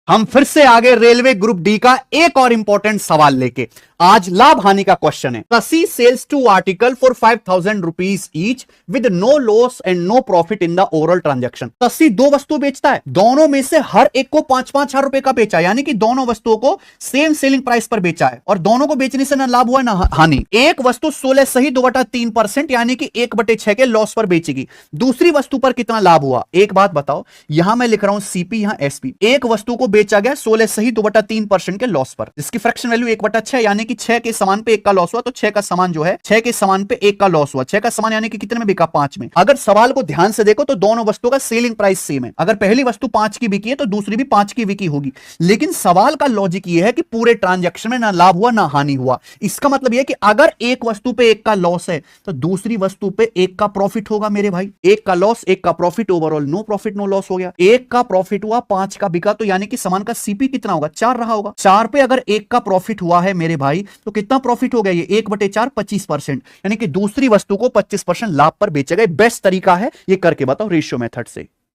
हम फिर से आगे रेलवे ग्रुप डी का एक और इंपॉर्टेंट सवाल लेके। आज लाभ हानि का क्वेश्चन है। तसी sells two article for 5,000 rupees each with no loss and no profit in the overall transaction. तसी दो वस्तु बेचता है, दोनों में से हर एक को 5-5 हजार रुपए का बेचा, यानी कि दोनों वस्तुओं को सेम सेलिंग प्राइस पर बेचा है और दोनों को बेचने से ना लाभ हुआ ना हानि। एक वस्तु 16 सही 2/3% यानी कि 1/6 के लॉस पर बेचेगी। दूसरी वस्तु पर कितना लाभ हुआ? एक बात बताओ, यहां मैं लिख रहा हूं सीपी, यहां एसपी। एक वस्तु को बेचा गया 16 सही 2/3% के लॉस पर, जिसकी फ्रैक्शन वैल्यू 1/6 यानी कि 6 के समान पे 1 का लॉस हुआ, तो 6 का समान जो है 6 के समान पे 1 का लॉस हुआ। 6 का समान यानी कि कितने में बिका? 5 में। अगर सवाल को ध्यान से देखो तो दोनों वस्तुओं का सेलिंग प्राइस सेम है। अगर पहली वस्तु 5 की बिकी है तो दूसरी भी 5 की बिकी होगी। लेकिन सवाल का लॉजिक यह है कि पूरे ट्रांजैक्शन में ना लाभ हुआ ना हानि हुआ। इसका मतलब यह कि अगर एक वस्तु पे 1 का लॉस है तो दूसरी वस्तु पे 1 का प्रॉफिट होगा मेरे भाई। 1 का लॉस 1 का profit, overall no profit no loss हो गया। 1 का प्रॉफिट हुआ, 5 का बिका, तो यानी कि समान का सीपी कितना होगा? 4 रहा होगा। 4 पे अगर 1 का प्रॉफिट हुआ है मेरे भाई तो कितना प्रॉफिट हो गया? ये 1/4 25%, यानी कि दूसरी वस्तु को 25% लाभ पर बेचा गया। बेस्ट तरीका है ये, करके बताओ रेशियो मेथड से।